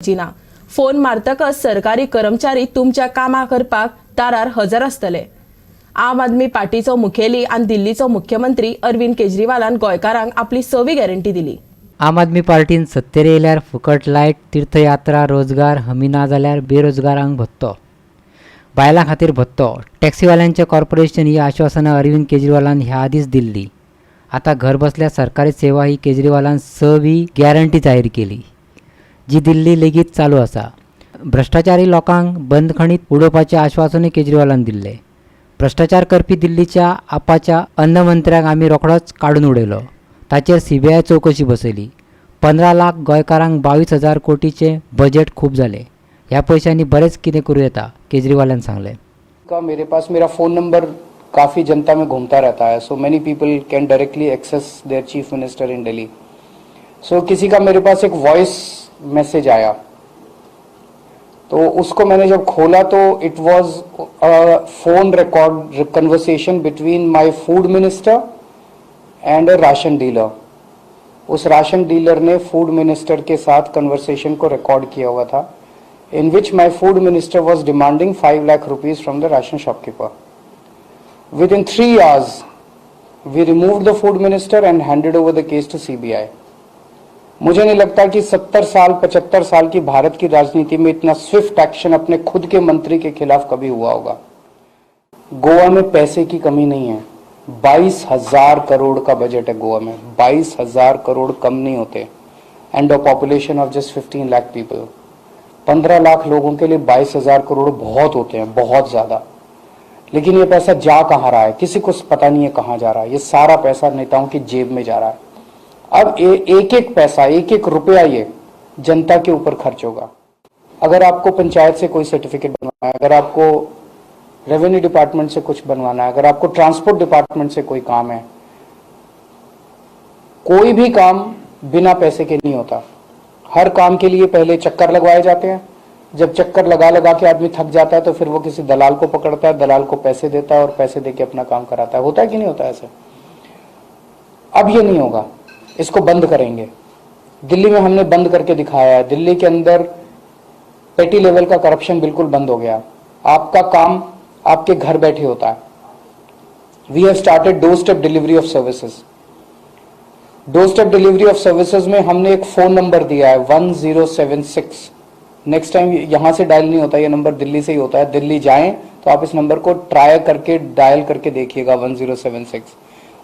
ना फोन मारतकच सरकारी कर्मचारी तुमच्या कामा करपाक दारार हजर आसतले। आम आदमी पार्टीचो मुखेली आनी दिल्लीचो मुख्यमंत्री अरविंद केजरीवालान गोंयकारांक आपली 6वी गॅरंटी दिली। आम आदमी पार्टीन सत्तेर येयल्यार फुकट लायट, तीर्थयात्रा, रोजगार हमी ना जाल्यार बेरोजगारांक भत्तो, बायलां खातीर भत्तो, टॅक्सीवाल्यांचे कॉर्पोरेशन ही आश्वासनां अरविंद केजरीवालान ह्या आदींच दिल्ली। आता घर बसल्या सरकारी सेवा ही केजरीवालान 6वी गॅरंटी जाहीर केली, जी दिल्ली लेगीत चालू आसा। भ्रष्टाचारी लोकांक बंदखणीत उडोवपाचें आश्वासनूय केजरीवालान दिल्लें। भ्रष्टाचार करपी दिल्लीच्या आपाच्या अन्न मंत्र्याक आमी रोखडोच काडून उडयलो, ताचेर सीबीआय चौकशी बसयली। 15 लाख गोंयकारांक 22,000 कोटीचे बजेट खूब जाले। ह्या पयशांनी बरेच कितें करूं येता, केजरीवालान सांगलें। मेरे पास मेरा फ़ोन नंबर काफ़ी जनता में घूमता रहता है, so many people can directly access their chief minister in Delhi. So किसी का मेरे पास एक वॉइस मैसेज आया, तो उसको मैंने जब खोला तो it was a phone record conversation between my food minister and a ration dealer. उस राशन डीलर ने फूड मिनिस्टर के साथ कन्वर्सेशन को रिकॉर्ड किया हुआ था, in which my food minister was demanding 5 lakh rupees from the ration shopkeeper. Within 3 hours, we removed the food minister and handed over the case to CBI. मुझे नहीं लगता कि 70 साल 75 साल की भारत की राजनीति में इतना स्विफ्ट एक्शन अपने खुद के मंत्री के खिलाफ कभी हुआ होगा। गोवा में पैसे की कमी नहीं है, 22,000 करोड़ का बजट है गोवा में, 22,000 करोड़ कम नहीं होते, and a population of just 15 lakh people. 15 lakh लोगों के लिए 22,000 करोड़ बहुत होते हैं, बहुत ज्यादा। लेकिन ये पैसा जा कहाँ रहा है, किसी को पता नहीं है कहाँ जा रहा है। ये सारा पैसा नेताओं की जेब में जा रहा है। अब एक एक पैसा, एक एक रुपया ये जनता के ऊपर खर्च होगा। अगर आपको पंचायत से कोई सर्टिफिकेट बनवाना है, अगर आपको रेवेन्यू डिपार्टमेंट से कुछ बनवाना है, अगर आपको ट्रांसपोर्ट डिपार्टमेंट से कोई काम है, कोई भी काम बिना पैसे के नहीं होता। हर काम के लिए पहले चक्कर लगवाए जाते हैं। जब चक्कर लगा लगा के आदमी थक जाता है तो फिर वो किसी दलाल को पकड़ता है, दलाल को पैसे देता है और पैसे देके अपना काम कराता है। होता है कि नहीं होता ऐसे? अब ये नहीं होगा, इसको बंद करेंगे। दिल्ली में हमने बंद करके दिखाया है। दिल्ली के अंदर पेटी लेवल का करप्शन बिल्कुल बंद हो गया। आपका काम आपके घर बैठे होता है। We have started door step delivery of services. Door step delivery of services में हमने एक फोन नंबर दिया है 1076। नेक्स्ट टाइम यहां से डायल नहीं होता, ये नंबर दिल्ली से ही होता है। दिल्ली जाएं तो आप इस नंबर को ट्राई करके डायल करके देखिएगा, 1076।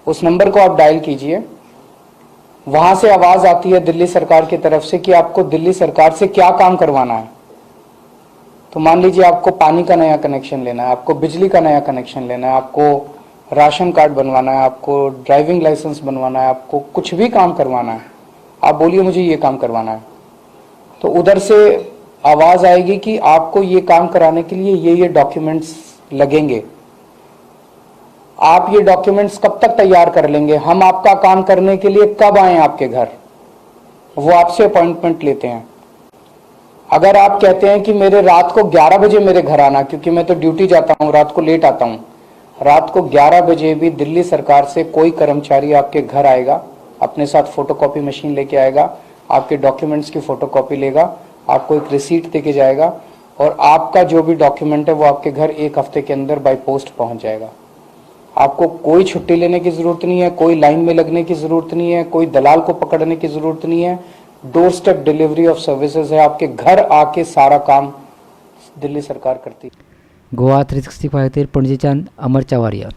उस नंबर को आप डायल कीजिए, वहां से आवाज आती है दिल्ली सरकार की तरफ से कि आपको दिल्ली सरकार से क्या काम करवाना है। तो मान लीजिए आपको पानी का नया कनेक्शन लेना है, आपको बिजली का नया कनेक्शन लेना है, आपको राशन कार्ड बनवाना है, आपको ड्राइविंग लाइसेंस बनवाना है, आपको कुछ भी काम करवाना है, आप बोलिए मुझे ये काम करवाना है। तो उधर से आवाज आएगी कि आपको ये काम कराने के लिए ये डॉक्यूमेंट्स लगेंगे। आप ये डॉक्यूमेंट्स कब तक तैयार कर लेंगे, हम आपका काम करने के लिए कब आए आपके घर, वो आपसे अपॉइंटमेंट लेते हैं। अगर आप कहते हैं कि मेरे रात को 11 बजे मेरे घर आना, क्योंकि मैं तो ड्यूटी जाता हूं, रात को लेट आता हूं, रात को 11 बजे भी दिल्ली सरकार से कोई कर्मचारी आपके घर आएगा, अपने साथ फोटोकॉपी मशीन लेके आएगा, आपके डॉक्यूमेंट्स की फोटोकॉपी लेगा, आपको एक रिसीट देके जाएगा और आपका जो भी डॉक्यूमेंट है वो आपके घर 1 हफ्ते के अंदर बाय पोस्ट पहुंच जाएगा। आपको कोई छुट्टी लेने की जरूरत नहीं है, कोई लाइन में लगने की जरूरत नहीं है, कोई दलाल को पकड़ने की जरूरत नहीं है। Door step delivery of services है, आपके घर आके सारा काम दिल्ली सरकार करती है। गोवा 365 पणजेच्यान अमर चावारिया।